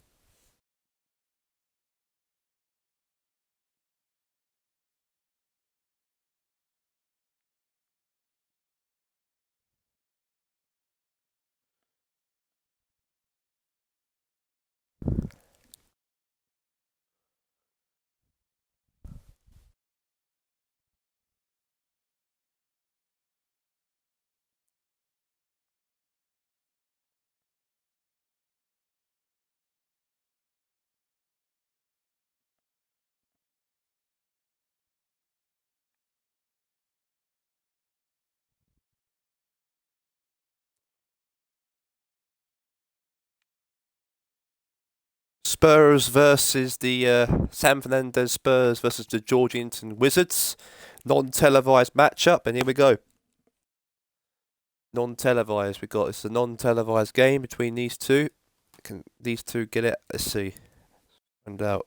[SPEAKER 1] Spurs versus the San Fernando Spurs versus the Georgetown Wizards. non-televised matchup, and here we go. Non-televised. We got it's a non-televised game between these two. Can these two get it? Let's see. Find out.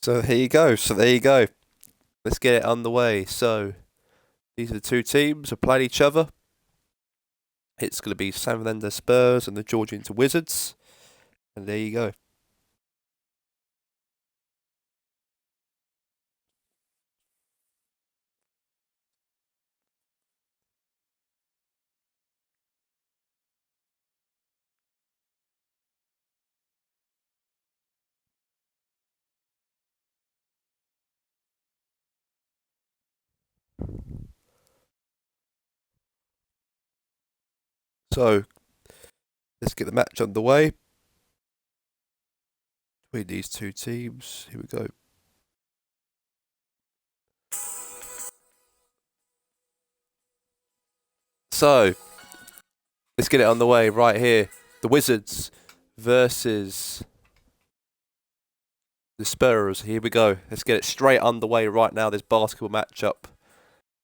[SPEAKER 1] So here you go. So there you go. Let's get it underway. So these are the two teams who played each other. It's going to be San Fernando Spurs and the Georgia Wizards. And there you go. So let's get the match underway between these two teams. Here we go. So let's get it underway right here. The Wizards versus the Spurs. Here we go. Let's get it straight underway right now. This basketball matchup.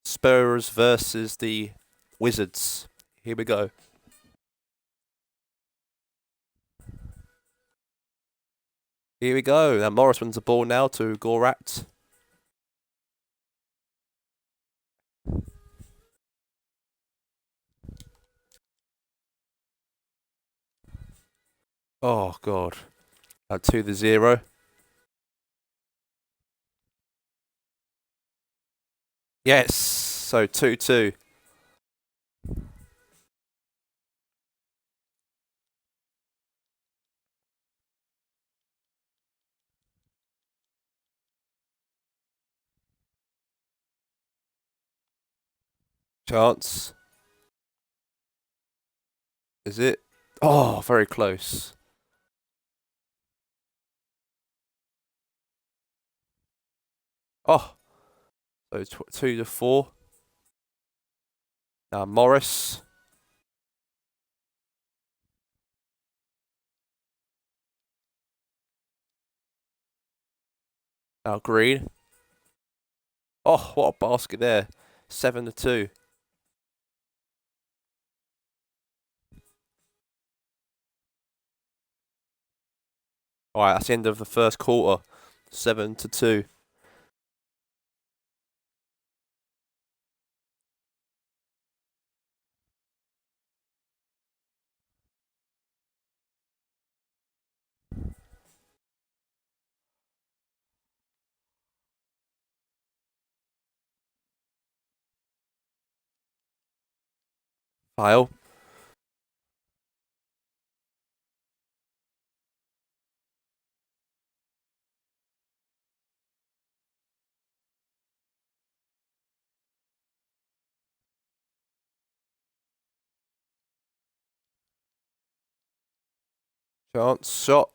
[SPEAKER 1] Spurs versus the Wizards. Here we go. Here we go. Now Morris wins the ball now to Gorat. Oh God. 2-0. Yes. So 2-2. Chance. Is it? Oh, very close. Oh. So 2-4. Now Morris. Now Green. Oh, what a basket there. 7-2. Alright, that's the end of the first quarter. 7-2. File. Chance. Shot.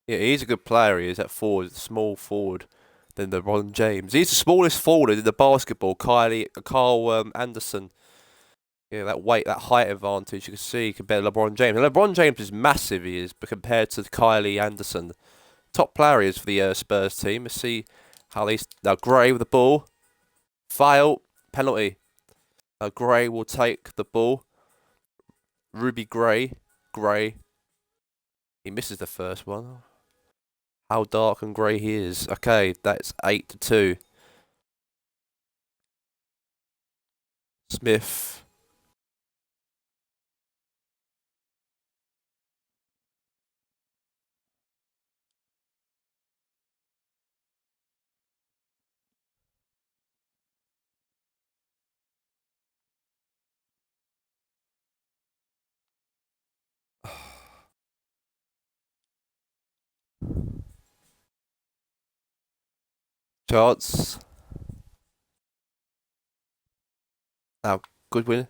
[SPEAKER 1] Yeah, he's a good player. He is at forward, small forward than LeBron James. He's the smallest forward in the basketball. Carl Anderson. Yeah, that weight, that height advantage you can see compared to LeBron James. And LeBron James is massive. He is, but compared to Kylie Anderson, top player he is for the Spurs team. Let's see how they now Gray with the ball, foul, penalty. Now Gray will take the ball. Ruby Gray, he misses the first one. How dark and grey he is. Okay, that's 8-2. Smith. Chance. Now, good win.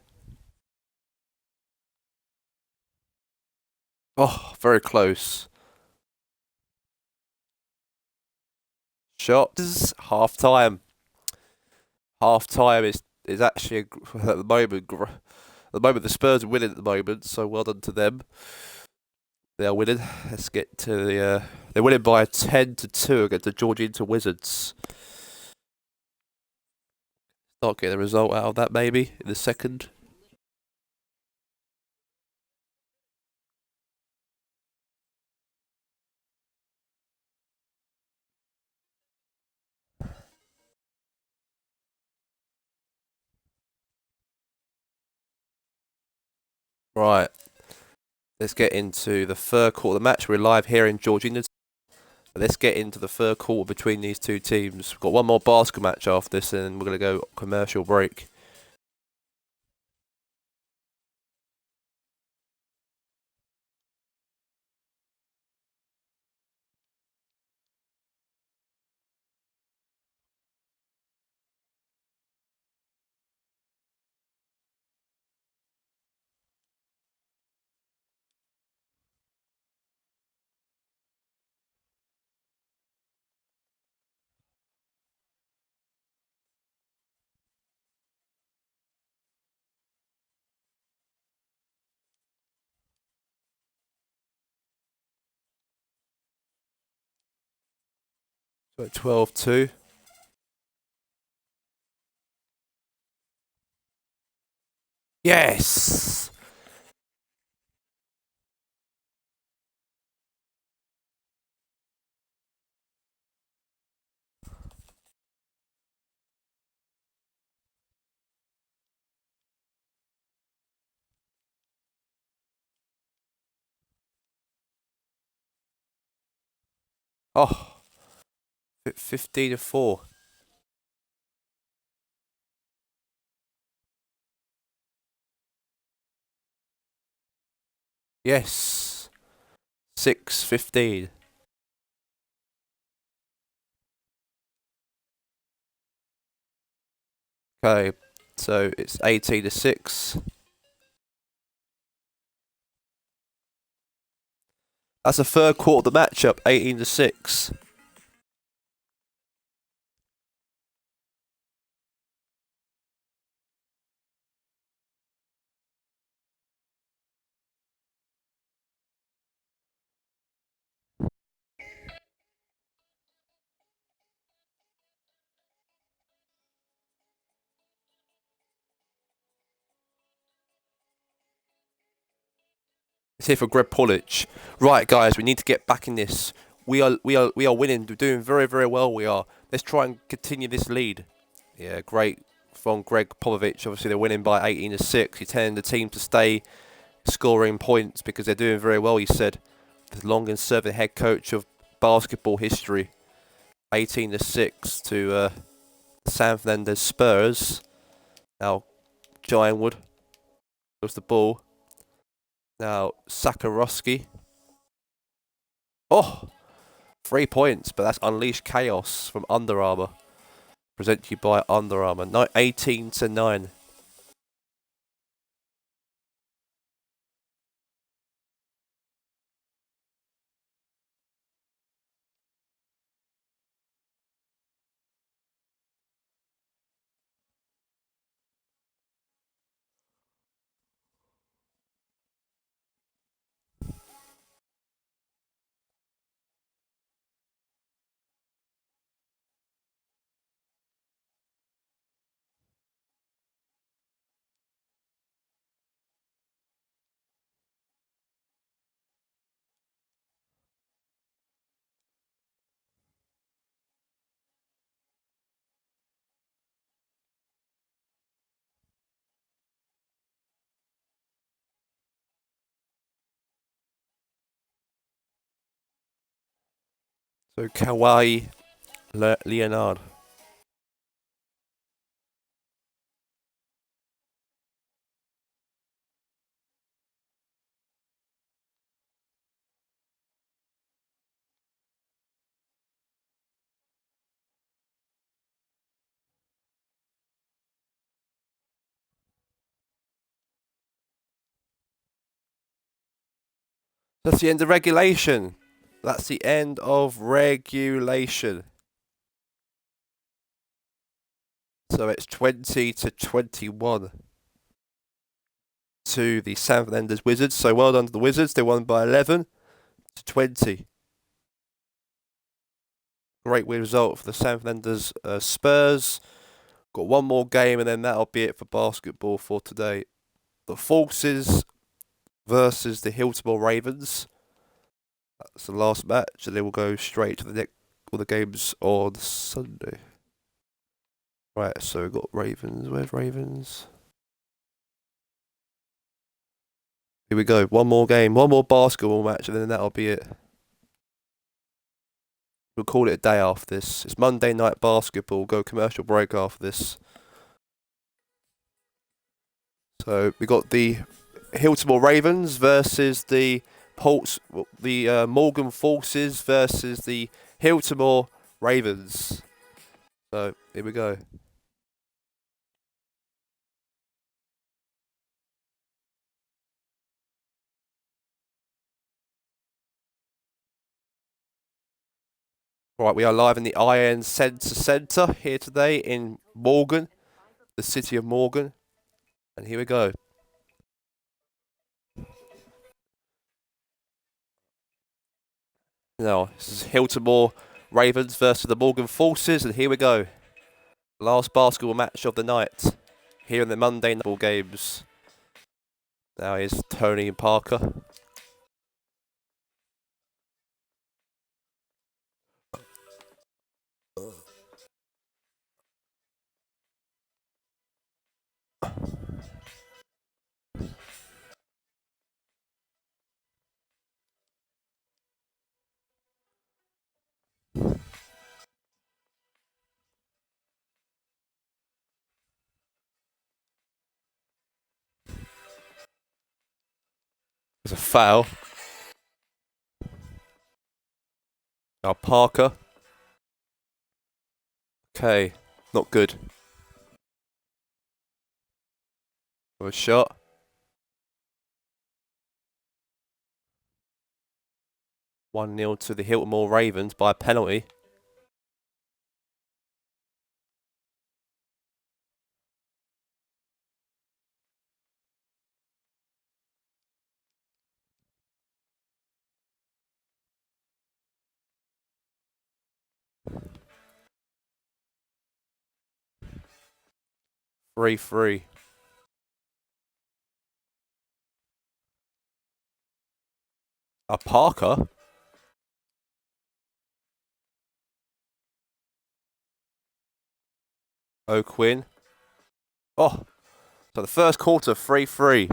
[SPEAKER 1] Oh, very close. Shots. Half time. Half time is actually at the moment. At the moment, the Spurs are winning at the moment, so well done to them. They are winning. Let's get to the. They're winning by 10-2 against the Georgian Wizards. Not getting a result out of that, maybe in the second. Right. Let's get into the third quarter of the match. We're live here in Georgia. Let's get into the third quarter between these two teams. We've got one more basketball match after this, and we're going to go commercial break. So 12-2. Yes! Oh, 15-4. Yes. 6-15. Okay, so it's 18-6. That's the third quarter of the matchup, 18-6. It's here for Greg Pulich. Right, guys, we need to get back in this. We are winning. We're doing very, very well. We are. Let's try and continue this lead. Yeah, great from Greg Popovich. Obviously, they're winning by 18-6. He's telling the team to stay scoring points because they're doing very well. He said, the longest serving head coach of basketball history. 18-6 to San Fernando Spurs. Now, Giantwood goes the ball. Now, Sakarowski. Oh, 3 points, but that's Unleashed Chaos from Under Armour. Presented to you by Under Armour. 18-9. So Kawhi Leonard. That's the end of regulation. That's the end of regulation. So it's 20-21 to the Southlanders Wizards. So well done to the Wizards. They won by 11-20. Great result for the Southlanders Spurs. Got one more game and then that'll be it for basketball for today. The Forces versus the Hillsborough Ravens. That's the last match, and then we'll go straight to the next all the games on Sunday. Right, so we've got Ravens. Where's Ravens? Here we go. One more game, one more basketball match, and then that'll be it. We'll call it a day after this. It's Monday night basketball. We'll go commercial break after this. So we got the Hillsborough Ravens versus the Morgan Forces versus the Hillsborough Ravens. So here we go. Right, we are live in the IN Centre here today in Morgan, the city of Morgan. And here we go. Now, this is Hillsborough Ravens versus the Morgan Forces, and here we go. Last basketball match of the night here in the Monday night games. Now here's Tony and Parker. There's a foul. Now Parker. Okay, not good. For a shot. - 1-0 to the Hillsborough Ravens by a penalty. - 3-3. Parker. O'Quinn. Oh, so the first quarter, 3-3.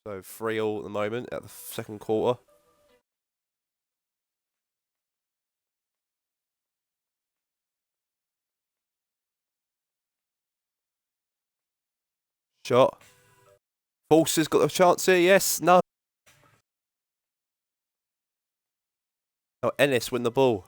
[SPEAKER 1] So 3-3 at the moment at the second quarter. Shot. Forces got a chance here, yes, no. Oh, Ennis win the ball.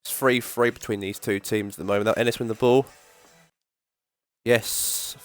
[SPEAKER 1] It's 3-3 between these two teams at the moment. Now Ennis win the ball. Yes,